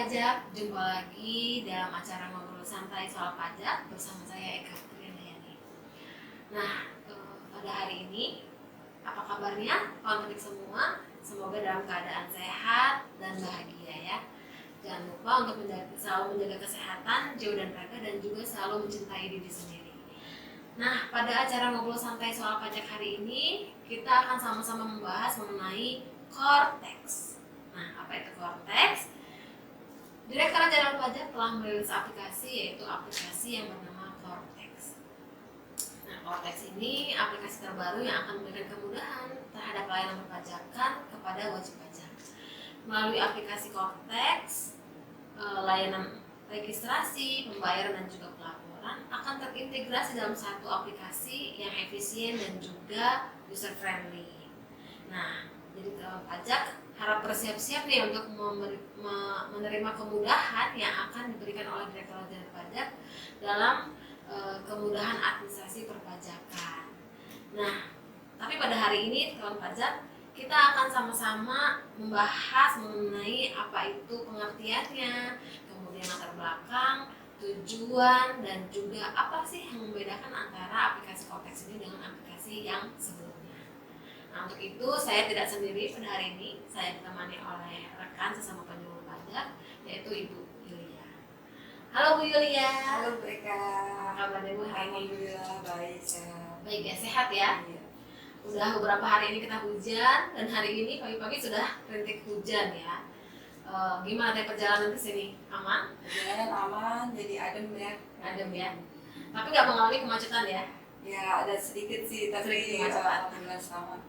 pajak, jumpa lagi dalam acara ngobrol santai soal pajak bersama saya Eka Triandayani. Nah, pada hari ini apa kabarnya kawan-kawan semua? Semoga dalam keadaan sehat dan bahagia ya. Jangan lupa untuk selalu menjaga kesehatan jiwa dan raga dan juga selalu mencintai diri sendiri. Nah, pada acara ngobrol santai soal pajak hari ini kita akan sama-sama membahas mengenai Cortex. Nah, apa itu Cortex? Direktorat Jenderal Pajak telah merilis aplikasi, yaitu aplikasi yang bernama Cortex. Nah, Cortex ini aplikasi terbaru yang akan memberikan kemudahan terhadap layanan perpajakan kepada wajib pajak. Melalui aplikasi Cortex, layanan registrasi, pembayaran dan juga pelaporan akan terintegrasi dalam satu aplikasi yang efisien dan juga user friendly. Nah, jadi kawan pajak harap bersiap-siap nih untuk menerima kemudahan yang akan diberikan oleh Direktorat Jenderal Pajak dalam kemudahan administrasi perpajakan. Nah, tapi pada hari ini kawan pajak kita akan sama-sama membahas mengenai apa itu pengertiannya, kemudian latar belakang, tujuan, dan juga apa sih yang membedakan antara aplikasi Cortex ini dengan aplikasi yang sebelumnya. Nah, untuk itu saya tidak sendiri pada hari ini, saya ditemani oleh rekan sesama penyuluh pajak, yaitu Ibu Yulia. Halo Bu Yulia. Halo Bu Eka. Apa kabarnya Bu hari ini? Alhamdulillah baik, sehat. Baik ya, sehat ya. Iya. Udah beberapa hari ini kita hujan dan hari ini pagi-pagi sudah rintik hujan ya. Gimana deh perjalanan ke sini? Aman? Perjalanan aman, jadi adem ya. Adem ya. Tapi nggak mengalami kemacetan ya? Ya ada sedikit sih, tapi Sedikit kemacetan. alhamdulillah selamat.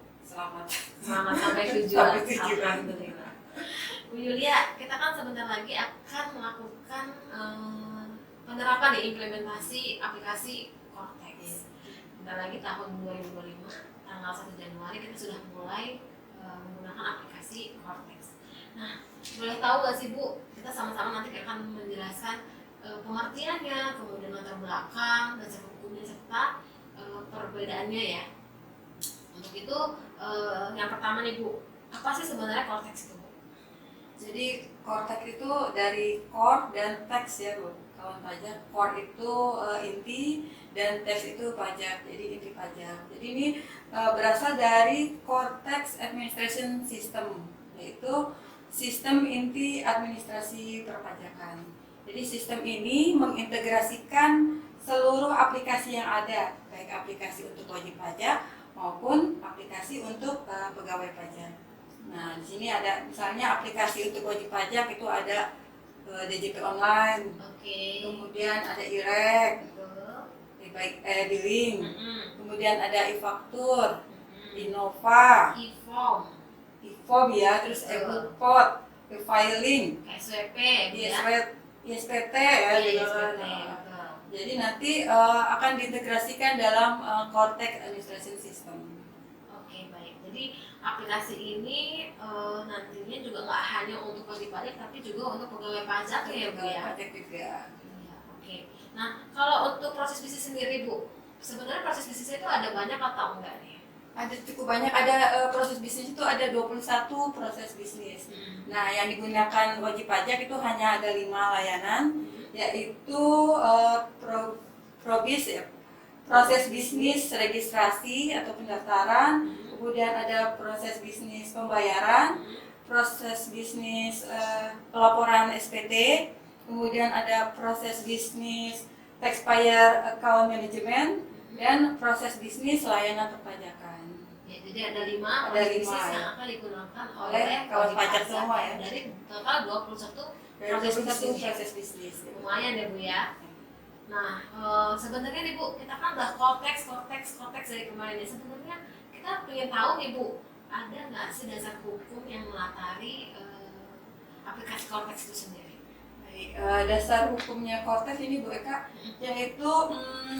Selamat sampai tujuan. Sampai tujuan. Alhamdulillah. Bu Yulia, kita kan sebentar lagi akan melakukan penerapan di implementasi aplikasi Cortex. Bentar lagi tahun 2025, tanggal 1 Januari kita sudah mulai menggunakan aplikasi Cortex. Nah, boleh tahu gak sih Bu, kita sama-sama nanti akan menjelaskan pengertiannya, kemudian latar belakang, dasar hukumnya serta perbedaannya ya. Untuk itu yang pertama nih Bu, apa sih sebenarnya Cortex itu Bu? Jadi Cortex itu dari core dan tax ya Bu, kawan pajak. Core itu inti dan tax itu pajak, jadi inti pajak. Jadi ini berasal dari Cortex Administration System, yaitu sistem inti administrasi perpajakan. Jadi sistem ini mengintegrasikan seluruh aplikasi yang ada, baik aplikasi untuk wajib pajak maupun aplikasi untuk pegawai pajak. Nah, di sini ada misalnya aplikasi untuk wajib pajak itu ada DJP online, kemudian ada IREK, billing, kemudian ada e-faktur, Innova, e-form ya, terus e-bookpot, e-filing, SWP, ISPT ya. Jadi nanti akan diintegrasikan dalam Cortex Administration System. Oke, baik. Jadi aplikasi ini nantinya juga nggak hanya untuk wajib pajak, tapi juga untuk pegawai pajak ya Bu ya. Pajak juga. Iya, oke. Nah, kalau untuk proses bisnis sendiri Bu, sebenarnya proses bisnisnya itu ada banyak atau enggak nih? Ada cukup banyak, ada proses bisnis itu ada 21 proses bisnis. Nah, yang digunakan wajib pajak itu hanya ada 5 layanan, yaitu probis ya, proses bisnis registrasi atau pendaftaran, kemudian ada proses bisnis pembayaran, proses bisnis pelaporan SPT, kemudian ada proses bisnis taxpayer account management, dan proses bisnis layanan perpajakan. Ya, jadi ada 5 bisnis yang akan digunakan oleh kawan pajak semua ya. Dari total 21 proses bisnis. Lumayan ya Bu ya. Nah, sebenarnya nih Bu, kita kan udah Cortex dari kemarin ya. Sebenarnya kita pengen tahu nih Bu, ada nggak sih dasar hukum yang melatari aplikasi Cortex itu sendiri? Dasar hukumnya Cortex ini Bu Eka, yaitu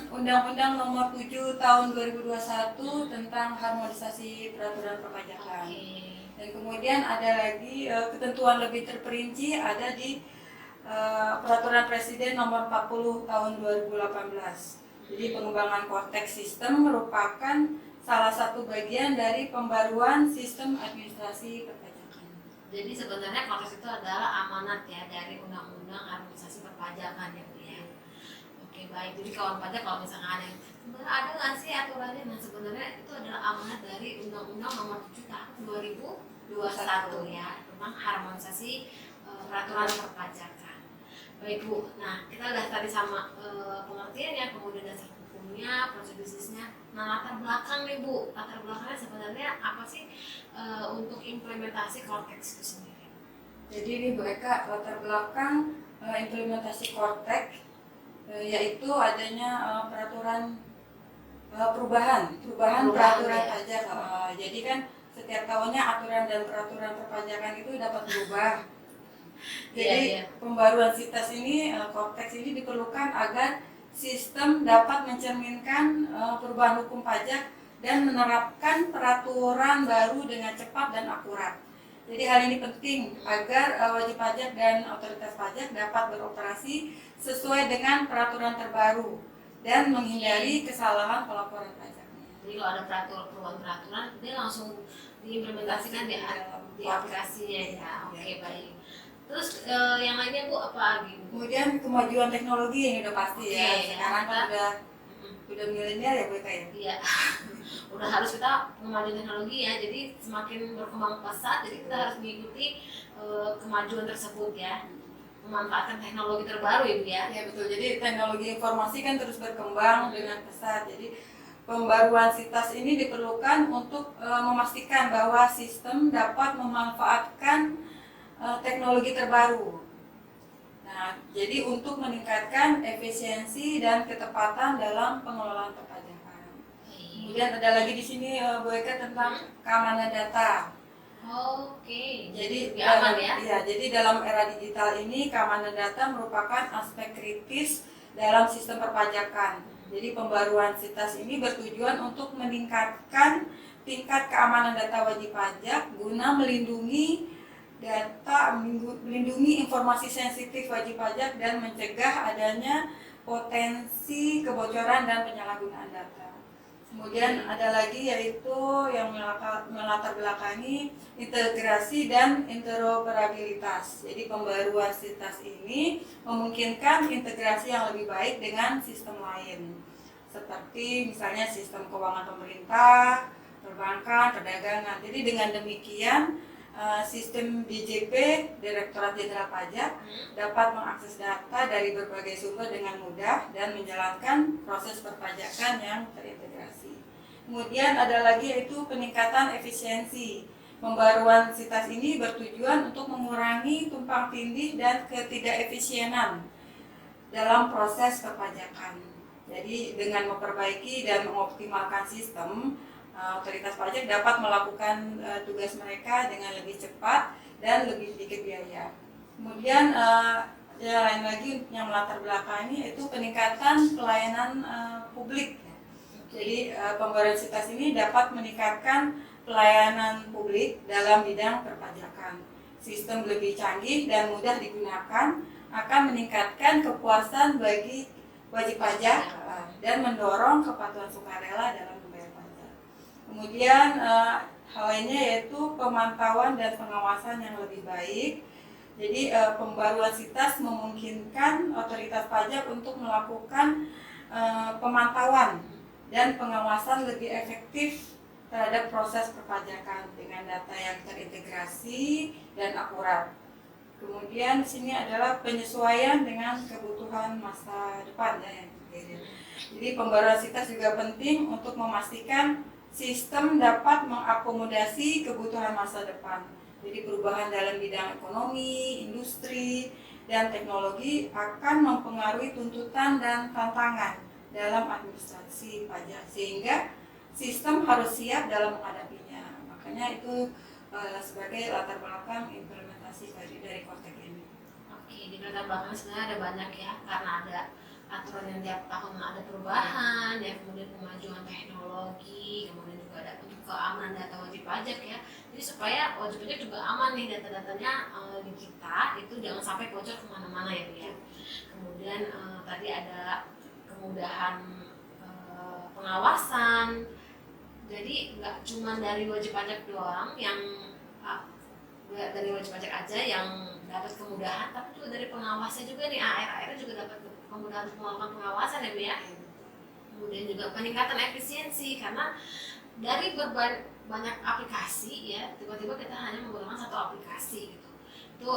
Undang-Undang Nomor 7 Tahun 2021 tentang harmonisasi peraturan perpajakan. Dan kemudian ada lagi ketentuan lebih terperinci ada di Peraturan Presiden Nomor 40 Tahun 2018. Jadi pengembangan Cortex System merupakan salah satu bagian dari pembaruan sistem administrasi perpajakan. Jadi sebenarnya konteks itu adalah amanat ya dari Undang-Undang Harmonisasi Perpajakan ya Bu ya. Oke baik, jadi kawan pajak kalau misalnya ada yang sebenarnya ada nggak sih aturannya? Nah sebenarnya itu adalah amanat dari Undang-Undang Nomor 7 Tahun 2021 ya tentang harmonisasi peraturan perpajakan. Baik Bu, nah kita udah tadi sama pengertiannya, kemudian dasar hukumnya, prosedur bisnisnya. Nah latar belakang nih Bu, latar belakangnya sebenarnya apa sih untuk implementasi Cortex itu sendiri? Jadi ini Bu Eka, latar belakang implementasi Cortex yaitu adanya perubahan peraturan ya. pajak. Jadi kan setiap tahunnya aturan dan peraturan perpajakan itu dapat berubah. Jadi pembaruan SITAS ini, Cortex ini diperlukan agar sistem dapat mencerminkan perubahan hukum pajak dan menerapkan peraturan baru dengan cepat dan akurat. Jadi hal ini penting agar wajib pajak dan otoritas pajak dapat beroperasi sesuai dengan peraturan terbaru dan menghindari kesalahan pelaporan pajaknya. Jadi kalau ada perubahan peraturan, dia langsung diimplementasikan di aplikasinya ya. Oke baik. Terus yang lainnya Bu apa lagi? Kemudian kemajuan teknologi yang udah pasti ya. Sekarang kan udah milenial ya Bu Eka ya. Iya. Udah harus kita kemajuan teknologi ya. Jadi semakin berkembang pesat, jadi kita harus mengikuti kemajuan tersebut ya. Memanfaatkan teknologi terbaru ya Bu ya. Ya betul. Jadi teknologi informasi kan terus berkembang dengan pesat. Jadi pembaruan SITAS ini diperlukan untuk memastikan bahwa sistem dapat memanfaatkan teknologi terbaru. Nah, jadi untuk meningkatkan efisiensi dan ketepatan dalam pengelolaan perpajakan. Kemudian ada lagi di sini Bu Eka tentang keamanan data. Oke. Jadi aman ya? Iya, jadi dalam era digital ini keamanan data merupakan aspek kritis dalam sistem perpajakan. Jadi pembaruan SITAS ini bertujuan untuk meningkatkan tingkat keamanan data wajib pajak guna melindungi informasi sensitif wajib pajak dan mencegah adanya potensi kebocoran dan penyalahgunaan data. Kemudian ada lagi yaitu yang melatar belakangi integrasi dan interoperabilitas. Jadi pembaruan SITAS ini memungkinkan integrasi yang lebih baik dengan sistem lain, seperti misalnya sistem keuangan pemerintah, perbankan, perdagangan. Jadi dengan demikian sistem DJP, Direktorat Jenderal Pajak, dapat mengakses data dari berbagai sumber dengan mudah dan menjalankan proses perpajakan yang terintegrasi. Kemudian ada lagi yaitu peningkatan efisiensi. Pembaruan SITAS ini bertujuan untuk mengurangi tumpang tindih dan ketidakefisienan dalam proses perpajakan. Jadi dengan memperbaiki dan mengoptimalkan sistem, otoritas pajak dapat melakukan tugas mereka dengan lebih cepat dan lebih sedikit biaya. Kemudian yang lain lagi yang melatar belakangi itu peningkatan pelayanan publik. Jadi pembaruan SITAS ini dapat meningkatkan pelayanan publik dalam bidang perpajakan. Sistem lebih canggih dan mudah digunakan akan meningkatkan kepuasan bagi wajib pajak dan mendorong kepatuhan sukarela dalam membayar pajak. Kemudian hal lainnya yaitu pemantauan dan pengawasan yang lebih baik. Jadi pembaruan SITAS memungkinkan otoritas pajak untuk melakukan pemantauan dan pengawasan lebih efektif terhadap proses perpajakan dengan data yang terintegrasi dan akurat. Kemudian di sini adalah penyesuaian dengan kebutuhan masa depan ya yang terjadi. Jadi pembaruan SITAS juga penting untuk memastikan sistem dapat mengakomodasi kebutuhan masa depan. Jadi perubahan dalam bidang ekonomi, industri, dan teknologi akan mempengaruhi tuntutan dan tantangan dalam administrasi pajak, sehingga sistem harus siap dalam menghadapinya. Makanya itu sebagai latar belakang implementasi dari Cortex ini. Oke, di latar belakang sebenarnya ada banyak ya, karena ada aturan yang tiap tahun ada perubahan, ya kemudian kemajuan teknologi, kemudian juga ada untuk keamanan data wajib pajak ya. Jadi supaya wajib pajak juga aman nih data-datanya di kita itu jangan sampai bocor kemana-mana ya Bu ya. Kemudian tadi ada kemudahan pengawasan. Jadi nggak cuma dari wajib pajak doang yang dari wajib pajak aja yang dapat kemudahan, tapi juga dari pengawasnya juga nih, AR juga dapat kemudahan untuk melakukan pengawasan ya Bu ya. Kemudian juga peningkatan efisiensi karena dari banyak aplikasi ya, tiba-tiba kita hanya menggunakan satu aplikasi gitu. Itu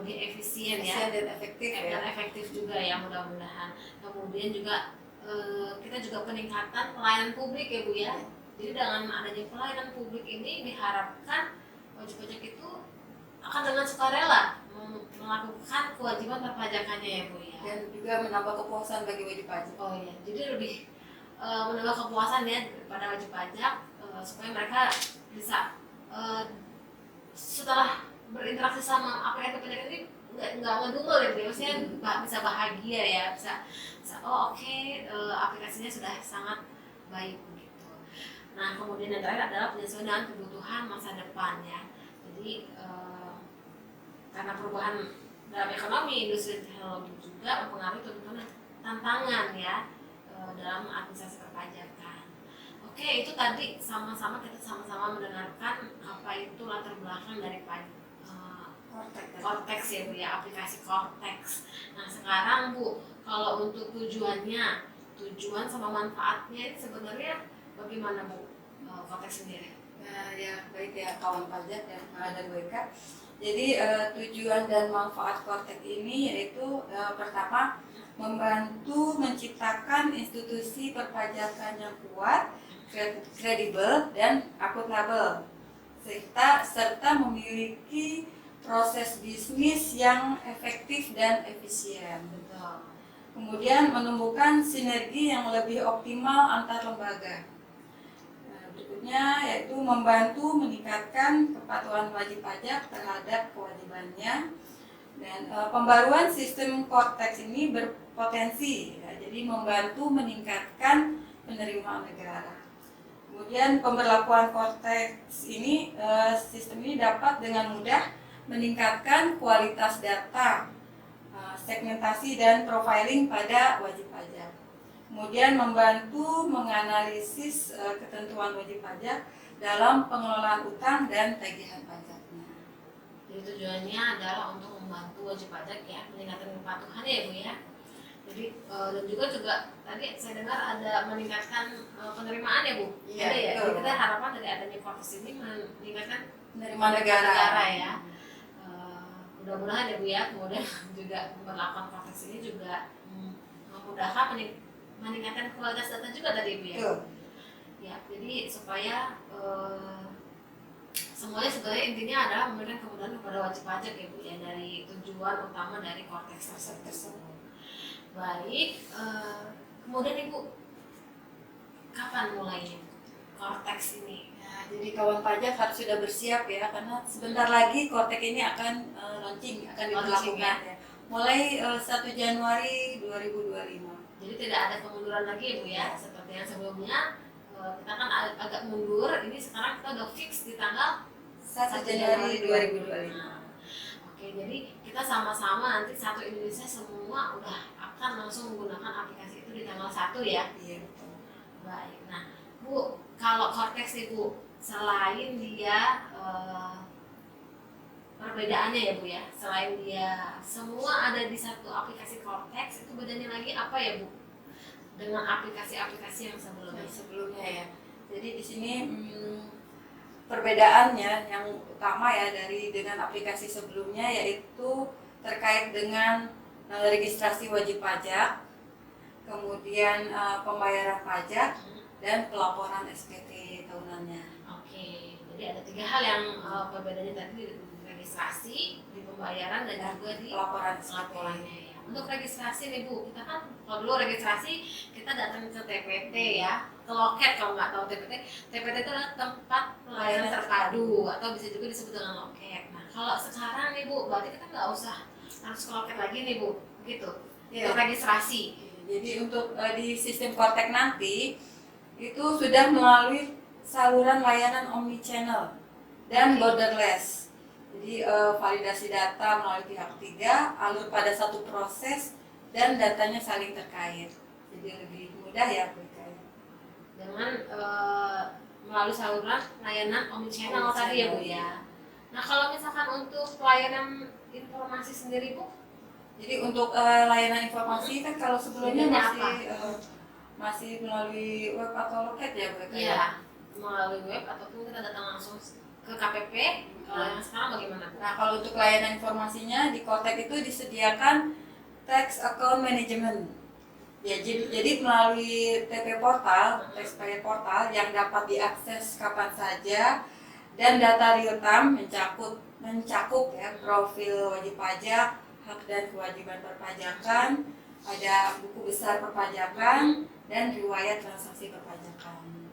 lebih efisien ya dan efektif dan efektif juga ya mudah-mudahan. Kemudian juga kita juga peningkatan pelayanan publik ya Bu ya. Jadi dengan adanya pelayanan publik ini diharapkan wajib pajak itu akan dengan sukarela melakukan kewajiban perpajakannya ya Bu ya. Dan juga menambah kepuasan bagi wajib pajak. Oh iya, jadi lebih menambah kepuasan ya pada wajib pajak supaya mereka bisa setelah berinteraksi sama aplikasi pajak ini nggak ngedumel ya, maksudnya bisa bahagia ya, bisa oh oke, aplikasinya sudah sangat baik gitu. Nah kemudian yang terakhir adalah penyesuaian dengan kebutuhan masa depan ya. Jadi karena perubahan dalam ekonomi, industri teknologi juga mempengaruhi tuntutan tantangan ya dalam administrasi perpajakan. Oke, itu tadi kita sama-sama mendengarkan apa itu latar belakang dari Cortex ya Bu ya, aplikasi Cortex. Nah sekarang Bu, kalau untuk tujuan sama manfaatnya ini sebenarnya bagaimana Bu Cortex sendiri? Nah, ya baik ya kawan pajak dan WK. Jadi tujuan dan manfaat Cortex ini yaitu pertama membantu menciptakan institusi perpajakan yang kuat, kredibel dan akuntabel, serta memiliki proses bisnis yang efektif dan efisien. Betul. Kemudian menumbuhkan sinergi yang lebih optimal antar lembaga. Berikutnya yaitu membantu meningkatkan kepatuhan wajib pajak terhadap kewajibannya. Dan pembaruan sistem Cortex ini berpotensi ya, jadi membantu meningkatkan penerimaan negara. Kemudian pemberlakuan Cortex ini sistem ini dapat dengan mudah meningkatkan kualitas data, segmentasi dan profiling pada wajib pajak. Kemudian membantu menganalisis ketentuan wajib pajak dalam pengelolaan utang dan tagihan pajaknya. Jadi tujuannya adalah untuk membantu wajib pajak ya, meningkatkan kepatuhan ya Bu ya. Jadi dan juga tadi saya dengar ada meningkatkan penerimaan ya Bu. Iya, ya. betul. Jadi kita harapan dari adanya Cortex ini meningkatkan Penerimaan negara ya. Mudah-mudahan ya Bu ya, kemudian juga melakukan Cortex ini juga memudahkan meningkatkan kualitas data juga tadi Bu ya. Betul. Ya, jadi supaya semuanya sebenarnya intinya adalah memberikan kemudahan kepada wajib pajak ya Bu ya, dari tujuan utama dari Cortex tersebut. Baik, kemudian Ibu kapan mulainya Cortex ini? Nah, jadi kawan pajak harus sudah bersiap ya, karena sebentar lagi Cortex ini akan launching, akan diberlakukan ya. Mulai 1 Januari 2025. Jadi tidak ada kemunduran lagi ya Bu ya, seperti yang sebelumnya kita kan agak mundur, ini sekarang kita udah fix di tanggal 1 Januari 2025. Oke, jadi kita sama-sama nanti satu Indonesia semua udah akan langsung menggunakan aplikasi itu di tanggal 1 ya. Iya betul. Baik, nah Bu, kalau Cortex Ibu, selain dia perbedaannya ya Bu ya, selain dia semua ada di satu aplikasi Cortex, itu bedanya lagi apa ya Bu dengan aplikasi-aplikasi yang sebelumnya ya. Jadi di sini perbedaannya yang utama ya dengan aplikasi sebelumnya yaitu terkait dengan registrasi wajib pajak, kemudian pembayaran pajak dan pelaporan SPT tahunannya. Oke, jadi ada 3 hal yang perbedaannya tadi di registrasi, di pembayaran dan juga di pelaporannya ya. Untuk registrasi nih Bu, kita kan kalau dulu registrasi kita datang ke TPT ya, ke loket. Kalau nggak tahu TPT itu adalah tempat pelayanan terpadu atau bisa juga disebut dengan loket. Nah kalau sekarang nih Bu, berarti kita nggak usah harus ke loket lagi nih Bu, begitu ya. Untuk registrasi. Jadi untuk di sistem Cortex nanti itu sudah melalui saluran layanan omnichannel dan borderless. Jadi validasi data melalui pihak ketiga, alur pada satu proses dan datanya saling terkait. Jadi lebih mudah ya berkait. Dengan melalui saluran layanan omnichannel tadi ya Bu ya. Nah kalau misalkan untuk pelayanan informasi sendiri Bu, Jadi untuk layanan informasi kan kalau sebelumnya bedanya masih apa? masih melalui web atau loket ya Bu Eka ya? Iya, melalui web ataupun kita datang langsung ke KPP. Kalau yang sekarang bagaimana Bu? Nah, kalau untuk layanan informasinya di Kotek itu disediakan tax account management. Ya, jadi melalui TP Portal, taxpayer portal yang dapat diakses kapan saja dan data real time mencakup ya profil wajib pajak, hak dan kewajiban perpajakan, ada buku besar perpajakan dan riwayat transaksi perpajakan.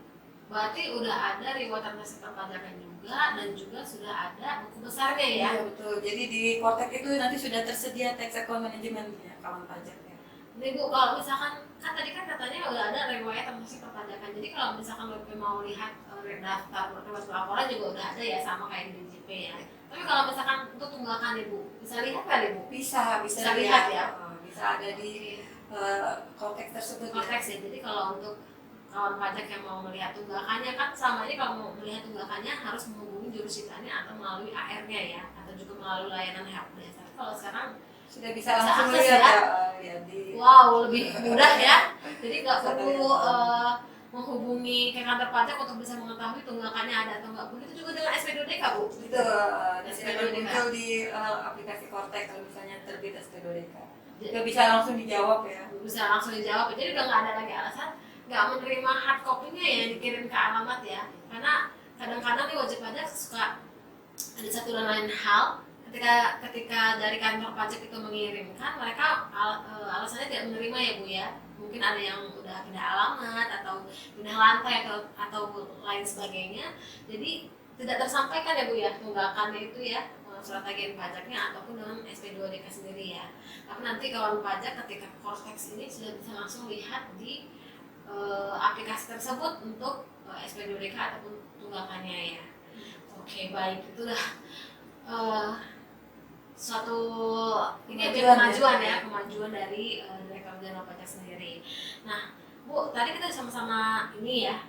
Berarti udah ada riwayat transaksi perpajakan juga dan juga sudah ada buku besarnya ya? Iya betul. Jadi di Kotek itu nanti sudah tersedia tax account management ya kawan pajak ya. Nih Bu, kalau misalkan kan tadi kan katanya udah ada riwayat transaksi perpajakan. Jadi kalau misalkan WP mau lihat daftar riwayat laporan juga udah ada ya, sama kayak di DJP ya. Tapi kalau misalkan untuk tunggakan Ibu, bisa lihat kan Ibu? Bisa lihat ya. Bisa ada di konteks tersebut. Konteks ya. Jadi kalau untuk kawan pajak yang mau melihat tunggakannya kan selama ini kalau mau melihat tunggakannya harus menghubungi jurusitanya atau melalui AR-nya ya, atau juga melalui layanan helpdesk. Tapi kalau sekarang sudah bisa Bisa langsung akses lihat ya? ya di wow, lebih mudah ya. Jadi nggak perlu menghubungi ke kantor pajak untuk bisa mengetahui tunggakannya ada atau enggak. Begitu juga dengan SP2DK Bu. itu sudah muncul di aplikasi Kotek kalau misalnya terbit SP2DK. Juga bisa langsung dijawab ya. Bisa langsung dijawab. Jadi udah nggak ada lagi alasan nggak menerima hard copy-nya ya dikirim ke alamat ya. Karena kadang-kadang nih wajib pajak suka ada satu dan lain hal ketika dari kantor pajak itu mengirimkan, mereka alasannya tidak menerima ya Bu ya. Mungkin ada yang udah pindah alamat atau pindah lantai atau lain sebagainya. Jadi tidak tersampaikan ya Bu ya tunggakannya itu ya, surat tagihan pajaknya ataupun dengan SP2DK sendiri ya. Tapi nanti kawan pajak ketika Cortex ini sudah bisa langsung lihat di aplikasi tersebut untuk SP2DK ataupun tunggakannya ya. Oke, baik, itu udah suatu ini kemajuan ya, kemajuan dari Direktorat Jenderal Pajak sendiri. Nah, Bu, tadi kita sama-sama ini ya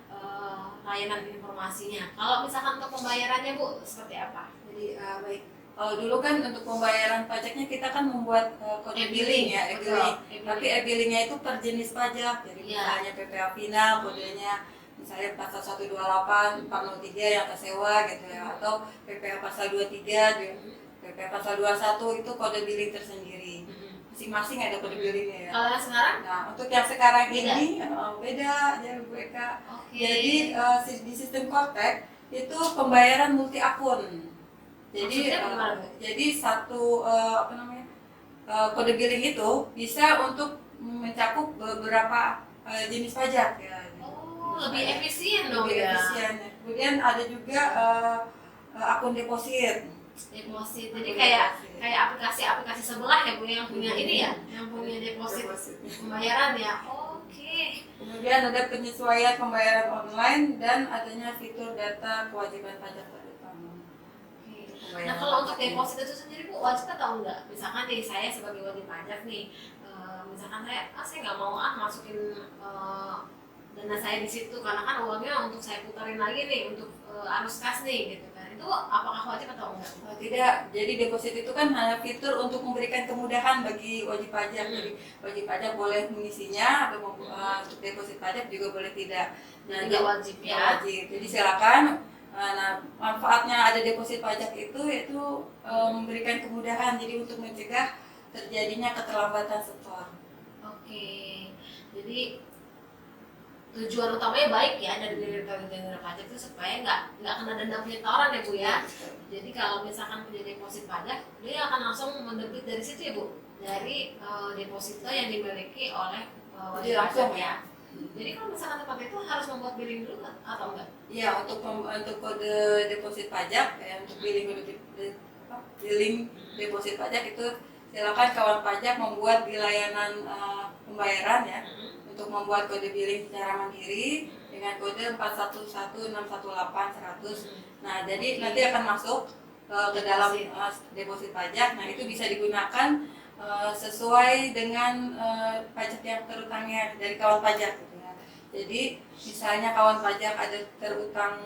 layanan informasinya. Kalau misalkan untuk pembayarannya Bu, seperti apa? Jadi baik. Kalau dulu kan untuk pembayaran pajaknya kita kan membuat kode billing ya, e-billing. Tapi e-billingnya itu per jenis pajak. Jadi misalnya PPA final kodenya misalnya pasal 128, 403 yang tersewa gitu ya, atau PPA pasal 23, PPA pasal 21 itu kode billing tersendiri. Masing-masing ada kode billingnya ya. Kalau yang sekarang? Nah, untuk yang sekarang beda. ini beda ya Bu Eka. Jadi di sistem Kotek itu pembayaran multi akun. Jadi satu kode billing itu bisa untuk mencakup beberapa jenis pajak ya. Lebih efisien dong lebih ya. Efisien. Kemudian ada juga akun deposit. Jadi kayak aplikasi sebelah ya Bu yang punya ini ya, yang punya deposit pembayaran ya. Oke. Kemudian ada penyesuaian pembayaran online dan adanya fitur data kewajiban pajak terutama. Nah kalau untuk deposit itu sendiri Bu wajib atau enggak? Misalkan nih saya sebagai wajib pajak nih, misalkan saya nggak mau masukin dana saya di situ karena kan uangnya untuk saya putarin lagi nih untuk arus kas nih gitu kan, itu apakah wajib atau enggak? Tidak, jadi deposit itu kan hanya fitur untuk memberikan kemudahan bagi wajib pajak. Jadi wajib pajak boleh mengisinya atau untuk deposit pajak juga boleh tidak. Nah, tidak wajib ya. Wajib. Jadi silakan. Nah, manfaatnya ada deposit pajak itu yaitu memberikan kemudahan jadi untuk mencegah terjadinya keterlambatan setor. Oke, jadi tujuan utamanya baik ya dari Direktorat Jenderal Pajak itu supaya nggak kena denda penyetoran ya Bu ya. Jadi kalau misalkan punya deposit pajak, dia akan langsung mendebit dari situ ya Bu, dari deposito yang dimiliki oleh wajib pajak ya. Jadi kalau misalkan tempat itu harus membuat billing dulu atau enggak? Iya, untuk kode deposit pajak untuk billing deposit pajak itu silakan kawan pajak membuat di layanan pembayaran ya. Untuk membuat kode billing secara mandiri dengan kode 41161800. Nah, jadi nanti akan masuk ke dalam deposit pajak. Nah, itu bisa digunakan sesuai dengan pajak yang terutangnya dari kawan pajak gitu ya. Jadi misalnya kawan pajak ada terutang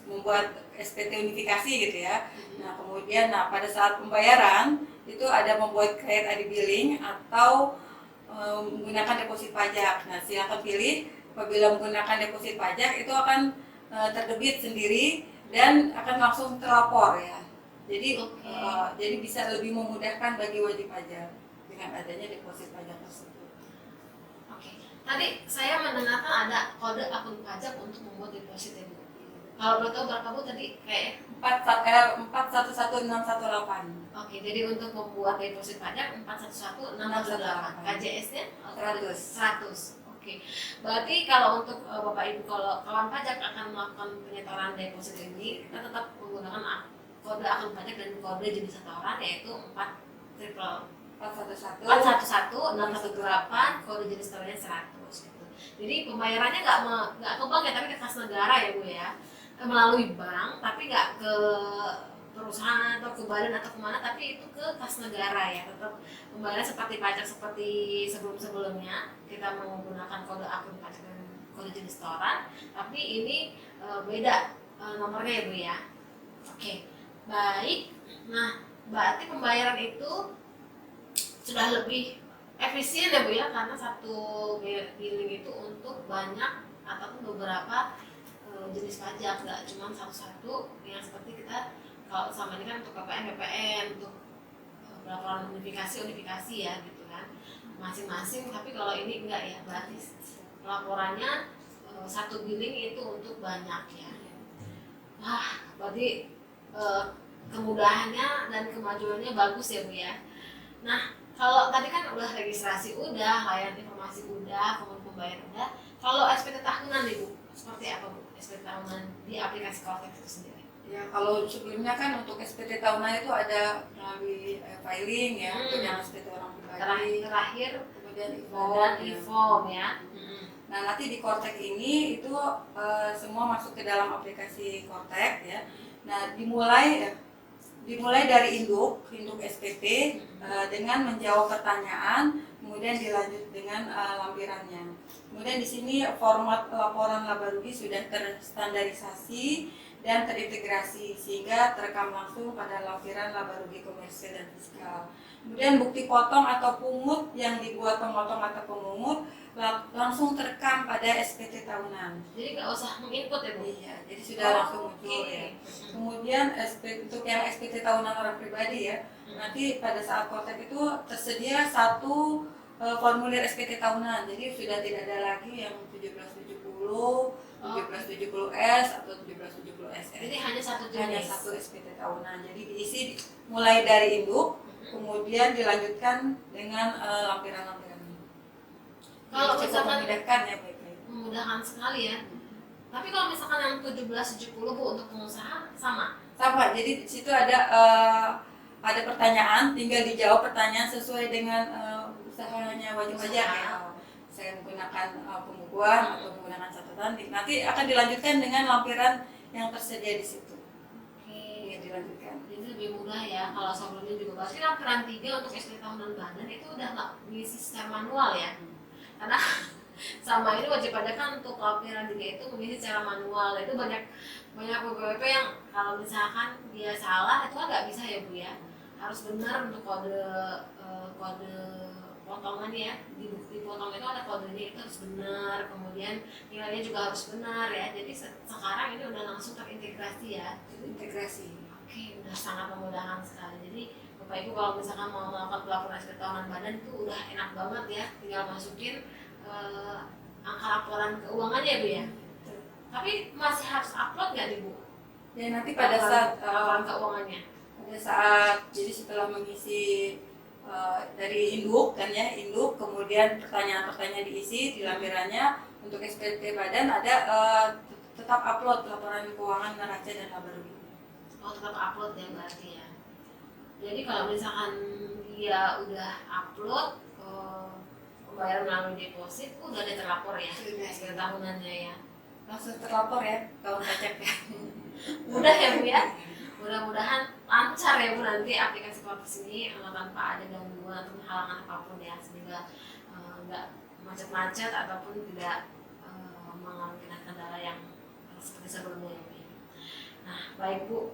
membuat SPT unifikasi gitu ya. Nah kemudian pada saat pembayaran itu ada membuat create ID billing atau menggunakan deposit pajak. Nah silakan pilih. Apabila menggunakan deposit pajak itu akan terdebit sendiri dan akan langsung terlapor ya. Jadi jadi bisa lebih memudahkan bagi wajib pajak dengan adanya deposit pajak tersebut. Tadi saya mendengarkan ada kode akun pajak untuk membuat deposit ya Bu. Kalau boleh tahu berapa Bu tadi kayak 411618. Oke, jadi untuk membuat deposit pajak 411618. KJS-nya 100. Oke. Berarti kalau untuk Bapak Ibu kalau kawan pajak akan melakukan penyetoran deposit ini, kita tetap menggunakan kode akun pajak dan kode jenis setoran yaitu 411618, kode jenis setorannya 100 gitu. Jadi pembayarannya nggak ke bank ya, tapi ke kas negara ya Bu ya, melalui bank, tapi nggak ke perusahaan atau ke badan atau kemana, tapi itu ke kas negara ya. Tetap pembayaran seperti pajak seperti sebelumnya, kita menggunakan kode akun pajak dan kode jenis setoran, tapi ini beda nomornya ya Bu ya. Oke, baik. Nah, berarti pembayaran itu sudah lebih efisien ya Bu ya, karena satu billing itu untuk banyak ataupun beberapa jenis pajak, nggak cuma satu-satu yang seperti kita kalau sama ini kan untuk KPN, untuk laporan unifikasi ya gitu kan masing-masing, tapi kalau ini enggak ya, berarti laporannya satu billing itu untuk banyak ya. Wah, berarti kemudahannya dan kemajuannya bagus ya Bu ya. Nah, kalau tadi kan udah registrasi udah, layanan informasi udah, kemudian pembayaran udah. Kalau SPT tahunan nih Bu, seperti apa Bu SPT tahunan di aplikasi Kortex itu sendiri? Ya kalau sebelumnya kan untuk SPT tahunan itu ada melalui filing ya, untuk yang SPT orang pribadi. Terakhir kemudian e-form ya. Nah nanti di Kortex ini itu semua masuk ke dalam aplikasi Kortex ya. Nah dimulai dari induk SPT dengan menjawab pertanyaan, kemudian dilanjut dengan lampirannya. Kemudian di sini format laporan laba rugi sudah terstandarisasi dan terintegrasi sehingga terekam langsung pada lampiran laba rugi komersil dan fiskal. Kemudian bukti potong atau pungut yang dibuat pemotong atau pemungut langsung terekam pada SPT tahunan. Jadi nggak usah menginput ya Bu? Iya, jadi sudah langsung muncul ya. Kemudian untuk yang SPT tahunan orang pribadi ya, nanti pada saat Kortex itu tersedia satu formulir SPT tahunan. Jadi sudah tidak ada lagi yang 1770, 1770S atau 1770SS. Jadi hanya satu jenis. Hanya satu SPT tahunan. Jadi diisi mulai dari induk, kemudian dilanjutkan dengan lampiran-lampiran. Kalau misalkan memudahkan ya baik-baik. Memudahkan sekali ya. Tapi kalau misalkan yang 1770 Bu untuk pengusaha sama? Sama. Jadi di situ ada pertanyaan, tinggal dijawab pertanyaan sesuai dengan usahanya wajib pajak ya. Saya menggunakan pembukuan atau menggunakan catatan, nanti akan dilanjutkan dengan lampiran yang tersedia di situ. Oke, dilanjutkan. Jadi lebih mudah ya. Kalau sebelumnya juga pasti lampiran 3 untuk SPT tahunan badan itu udah nggak diisi secara manual ya. Karena sama ini wajib pajak kan untuk lampiran 3 itu mengisi secara manual. Itu banyak BPP yang kalau misalkan dia salah itu kan nggak bisa ya Bu ya. Harus benar untuk kode potongan ya, di bukti potong itu ada kodenya, itu harus benar, kemudian nilainya juga harus benar ya. Jadi sekarang ini udah langsung terintegrasi ya. Integrasi. Oke, udah sangat memudahkan sekali. Jadi Bapak Ibu kalau misalkan mau melakukan pelaporan SPT tahunan badan itu udah enak banget ya, tinggal masukin angka laporan keuangannya Bu ya. Tapi masih harus upload nggak nih Bu? Ya nanti pada saat laporan keuangannya. Pada saat jadi setelah mengisi dari induk kan ya, induk kemudian pertanyaan-pertanyaan diisi di lampirannya. Untuk SPT badan ada tetap upload laporan keuangan neraca dan laba rugi. Oh tetap upload ya berarti ya. Jadi kalau misalkan dia udah upload pembayaran melalui deposit udah ada terlapor ya SPT tahunannya ya. Langsung terlapor ya kawan pajak ya. Mudah ya Bu ya. Mudah-mudahan lancar ya Bu nanti aplikasi Kortex ini tanpa ada gangguan atau halangan apapun ya, sehingga nggak macet-macet ataupun tidak mengalami kendala yang seperti sebelumnya ya Bu ya. Nah baik Bu,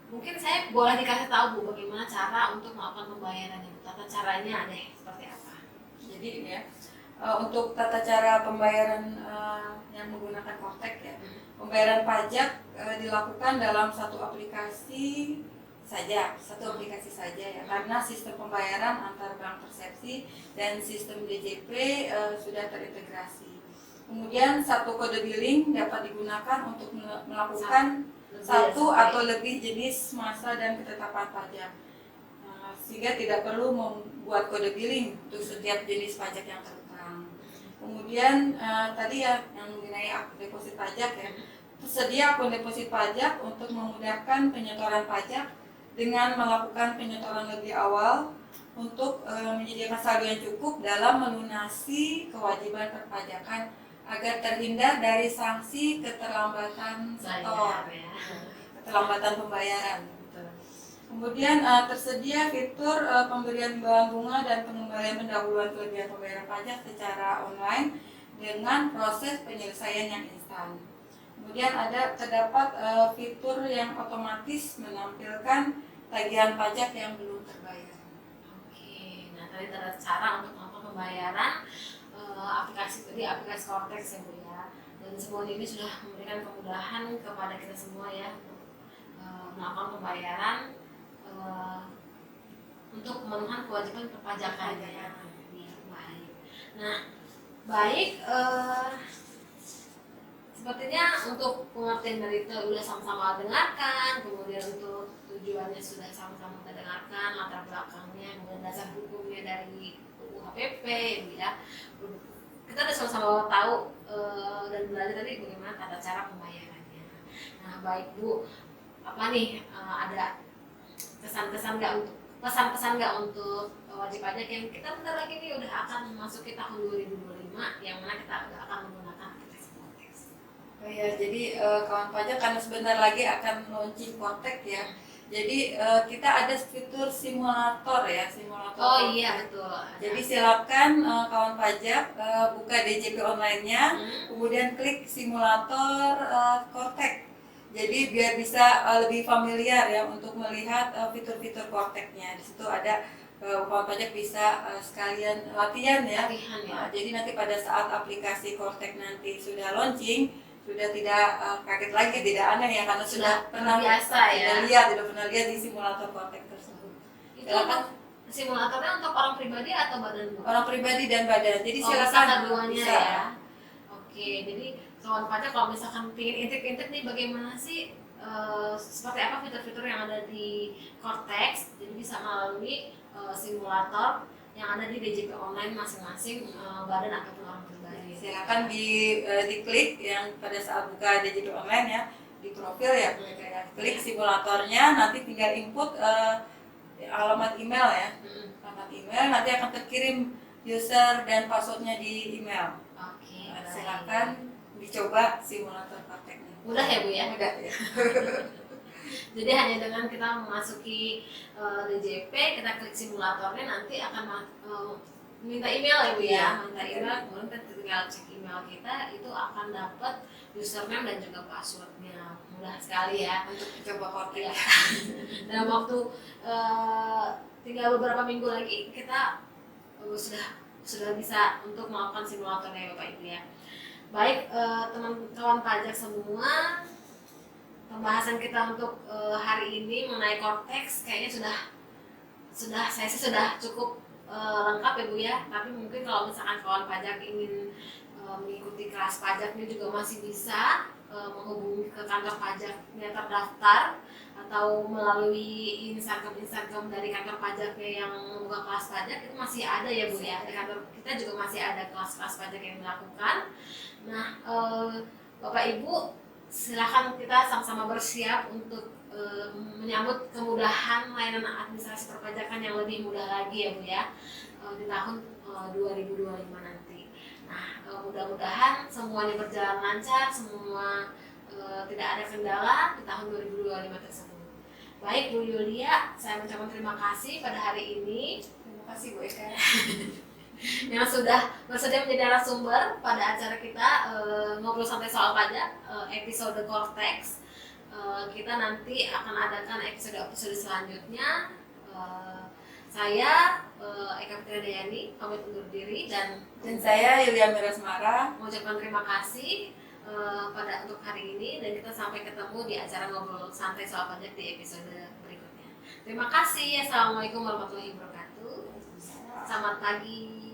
mungkin saya boleh dikasih tahu Bu bagaimana cara untuk melakukan pembayaran Bu, tata caranya deh seperti apa? Jadi ini ya, untuk tata cara pembayaran yang menggunakan Kortek ya, pembayaran pajak dilakukan dalam satu aplikasi saja ya, karena sistem pembayaran antar bank persepsi dan sistem DJP sudah terintegrasi. Kemudian satu kode billing dapat digunakan untuk melakukan satu atau lebih jenis masa dan ketetapan pajak, sehingga tidak perlu membuat kode billing untuk setiap jenis pajak yang terutang. Kemudian tadi ya yang mengenai akun deposit pajak ya, tersedia akun deposit pajak untuk memudahkan penyetoran pajak dengan melakukan penyetoran lebih awal untuk menyediakan saldo yang cukup dalam melunasi kewajiban perpajakan agar terhindar dari sanksi keterlambatan setor, keterlambatan pembayaran. Kemudian tersedia fitur pemberian imbalan bunga dan pengembalian pendahuluan kelebihan pembayaran pajak secara online dengan proses penyelesaian yang instan. Kemudian terdapat fitur yang otomatis menampilkan tagihan pajak yang belum terbayar. Oke, nah tadi ada cara untuk melakukan pembayaran aplikasi Kortek ya Bu ya. Dan semua ini sudah memberikan kemudahan kepada kita semua ya melakukan pembayaran untuk pemenuhan kewajiban perpajakan ya. Baik. Nah, baik. Sepertinya untuk pengertian dari itu sudah sama-sama dengarkan, kemudian untuk tujuannya sudah sama-sama kita dengarkan, latar belakangnya, kemudian dasar hukumnya dari UU HPP ya. Kita sudah sama-sama tahu dan belajar tadi bagaimana tata cara pembayarannya. Nah baik Bu, apa nih ada pesan-pesan nggak untuk wajib pajak yang kita bentar lagi nih udah akan memasuki tahun 2025 yang mana kita udah akan menggunakan aplikasi Kortek. Oh ya, jadi kawan pajak karena sebentar lagi akan launching Kortek ya. Jadi kita ada fitur simulator ya, simulator. Oh Kortek. iya betul. Jadi silakan kawan pajak buka DJP online-nya, kemudian klik simulator Kortek. Jadi biar bisa lebih familiar ya untuk melihat fitur-fitur Korteknya. Di situ ada kawan pajak bisa sekalian latihan ya. Latihan ya. Jadi nanti pada saat aplikasi Kortek nanti sudah launching, sudah tidak kaget lagi, tidak aneh ya, karena sudah pernah biasa ya. Sudah pernah lihat di simulator Kortek tersebut. Itu untuk simulatornya untuk orang pribadi atau badan Bu? Orang pribadi dan badan. Jadi silakan bisa keduanya bisa. Ya. Oke, jadi kawan pajak kalau misalkan ingin intip-intip nih bagaimana sih seperti apa fitur-fitur yang ada di Kortek, jadi bisa melalui simulator yang ada di DJP online masing-masing badan ataupun orang pribadi. Silakan diklik yang pada saat buka DJP online ya, di profil ya, klik simulatornya, nanti tinggal input alamat email ya, alamat email, nanti akan terkirim user dan passwordnya di email. Oke, silakan dicoba simulator Korteknya. Mudah ya Bu ya? Mudah ya. Jadi hanya dengan kita memasuki DJP, kita klik simulatornya, nanti akan minta email ya Bu ya, minta email, kemudian kita tinggal cek email kita, itu akan dapat username dan juga passwordnya. Mudah sekali ya untuk coba Kortek. Ya. Dalam waktu tinggal beberapa minggu lagi kita sudah bisa untuk melakukan simulatornya Bapak Ibu ya. Baik teman kawan pajak semua, pembahasan kita untuk hari ini mengenai Kortek kayaknya sudah cukup lengkap ya Bu ya. Tapi mungkin kalau misalkan kawan pajak ingin mengikuti kelas pajaknya juga masih bisa menghubungi ke kantor pajaknya terdaftar atau melalui Instagram dari kantor pajaknya yang membuka kelas pajak, itu masih ada ya Bu ya. Di kantor kita juga masih ada kelas-kelas pajak yang dilakukan. Nah Bapak Ibu silakan kita sama-sama bersiap untuk menyambut kemudahan layanan administrasi perpajakan yang lebih mudah lagi ya Bu ya di tahun 2025 nanti. Nah mudah-mudahan semuanya berjalan lancar, semua tidak ada kendala di tahun 2025 tersebut. Baik Bu Yulia, saya mengucapkan terima kasih pada hari ini. Terima kasih Bu Eka. yang sudah bersedia menjadi narasumber pada acara kita ngobrol santai soal pajak episode Cortex. Kita nanti akan adakan episode selanjutnya. Saya Eka Fitri Dayani pamit undur diri dan saya Yulia Mirasmara mengucapkan terima kasih pada untuk hari ini, dan kita sampai ketemu di acara ngobrol santai soal pajak di episode berikutnya. Terima kasih. Assalamualaikum warahmatullahi wabarakatuh. Selamat pagi.